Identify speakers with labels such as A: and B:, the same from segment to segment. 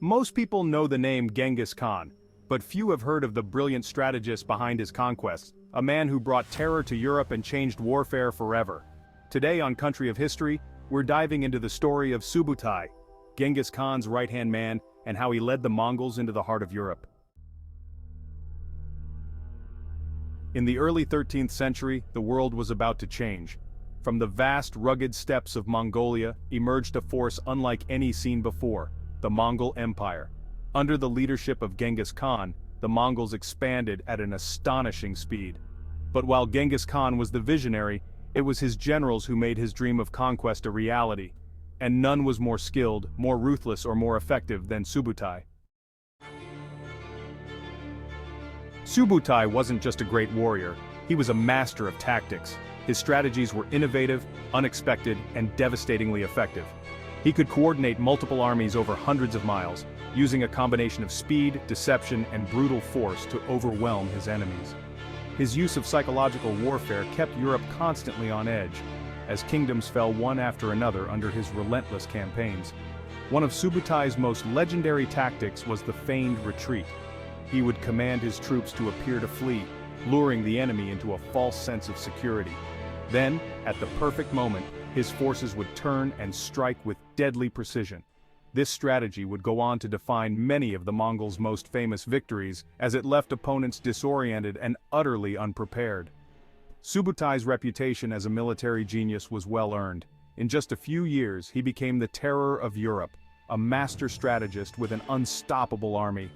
A: Most people know the name Genghis Khan, but few have heard of the brilliant strategist behind his conquests, a man who brought terror to Europe and changed warfare forever. Today on Country of History, we're diving into the story of Subutai, Genghis Khan's right-hand man, and how he led the Mongols into the heart of Europe. In the early 13th century, the world was about to change. From the vast, rugged steppes of Mongolia emerged a force unlike any seen before, the Mongol Empire. Under the leadership of Genghis Khan, the Mongols expanded at an astonishing speed. But while Genghis Khan was the visionary, it was his generals who made his dream of conquest a reality. And none was more skilled, more ruthless, or more effective than Subutai. Subutai wasn't just a great warrior, he was a master of tactics. His strategies were innovative, unexpected, and devastatingly effective. He could coordinate multiple armies over hundreds of miles, using a combination of speed, deception, and brutal force to overwhelm his enemies. His use of psychological warfare kept Europe constantly on edge, as kingdoms fell one after another under his relentless campaigns. One of Subutai's most legendary tactics was the feigned retreat. He would command his troops to appear to flee, luring the enemy into a false sense of security. Then, at the perfect moment, his forces would turn and strike with deadly precision. This strategy would go on to define many of the Mongols' most famous victories, as it left opponents disoriented and utterly unprepared. Subutai's reputation as a military genius was well earned. In just a few years, he became the terror of Europe, a master strategist with an unstoppable army.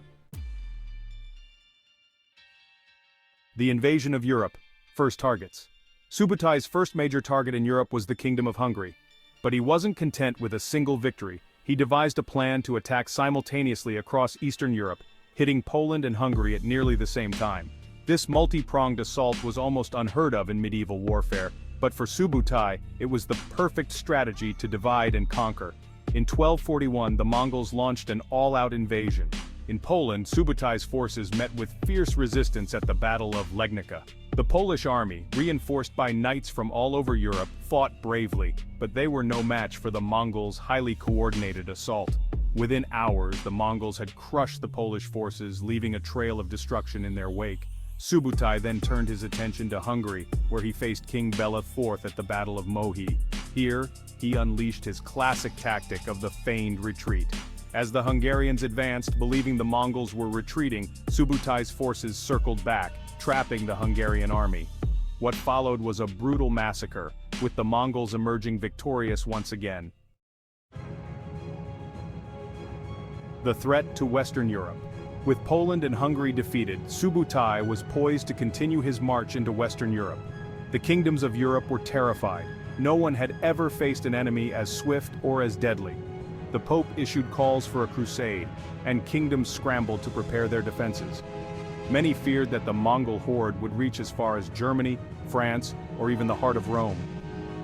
A: The invasion of Europe. First targets. Subutai's first major target in Europe was the Kingdom of Hungary. But he wasn't content with a single victory. He devised a plan to attack simultaneously across Eastern Europe, hitting Poland and Hungary at nearly the same time. This multi-pronged assault was almost unheard of in medieval warfare, but for Subutai, it was the perfect strategy to divide and conquer. In 1241, the Mongols launched an all-out invasion. In Poland, Subutai's forces met with fierce resistance at the Battle of Legnica. The Polish army, reinforced by knights from all over Europe, fought bravely, but they were no match for the Mongols' highly coordinated assault. Within hours, the Mongols had crushed the Polish forces, leaving a trail of destruction in their wake. Subutai then turned his attention to Hungary, where he faced King Bela IV at the Battle of Mohi. Here, he unleashed his classic tactic of the feigned retreat. As the Hungarians advanced, believing the Mongols were retreating, Subutai's forces circled back, trapping the Hungarian army. What followed was a brutal massacre, with the Mongols emerging victorious once again. The threat to Western Europe. With Poland and Hungary defeated, Subutai was poised to continue his march into Western Europe. The kingdoms of Europe were terrified. No one had ever faced an enemy as swift or as deadly. The Pope issued calls for a crusade, and kingdoms scrambled to prepare their defenses. Many feared that the Mongol horde would reach as far as Germany, France, or even the heart of Rome.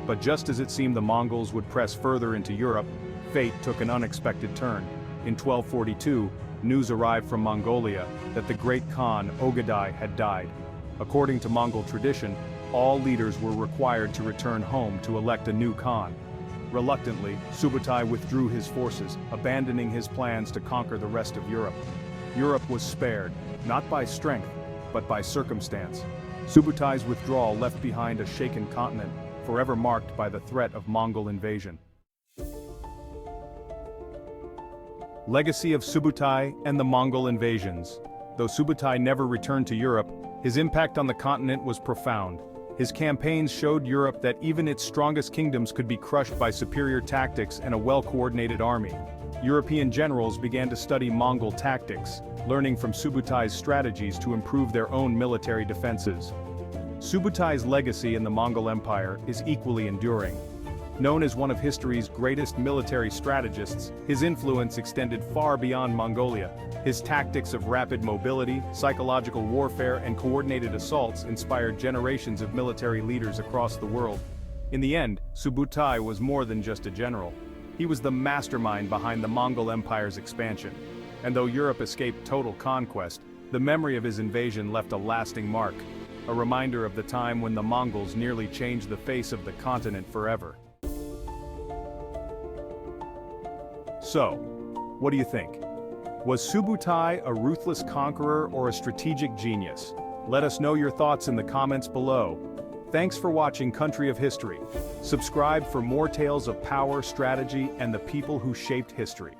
A: But just as it seemed the Mongols would press further into Europe, fate took an unexpected turn. In 1242, news arrived from Mongolia that the great Khan, Ogadai, had died. According to Mongol tradition, all leaders were required to return home to elect a new Khan. Reluctantly, Subutai withdrew his forces, abandoning his plans to conquer the rest of Europe. Europe was spared, not by strength, but by circumstance. Subutai's withdrawal left behind a shaken continent, forever marked by the threat of Mongol invasion. Legacy of Subutai and the Mongol invasions. Though Subutai never returned to Europe, his impact on the continent was profound. His campaigns showed Europe that even its strongest kingdoms could be crushed by superior tactics and a well-coordinated army. European generals began to study Mongol tactics, learning from Subutai's strategies to improve their own military defenses. Subutai's legacy in the Mongol Empire is equally enduring. Known as one of history's greatest military strategists, his influence extended far beyond Mongolia. His tactics of rapid mobility, psychological warfare, and coordinated assaults inspired generations of military leaders across the world. In the end, Subutai was more than just a general. He was the mastermind behind the Mongol Empire's expansion. And though Europe escaped total conquest, the memory of his invasion left a lasting mark, a reminder of the time when the Mongols nearly changed the face of the continent forever. So, what do you think? Was Subutai a ruthless conqueror or a strategic genius? Let us know your thoughts in the comments below. Thanks for watching Country of History. Subscribe for more tales of power, strategy, and the people who shaped history.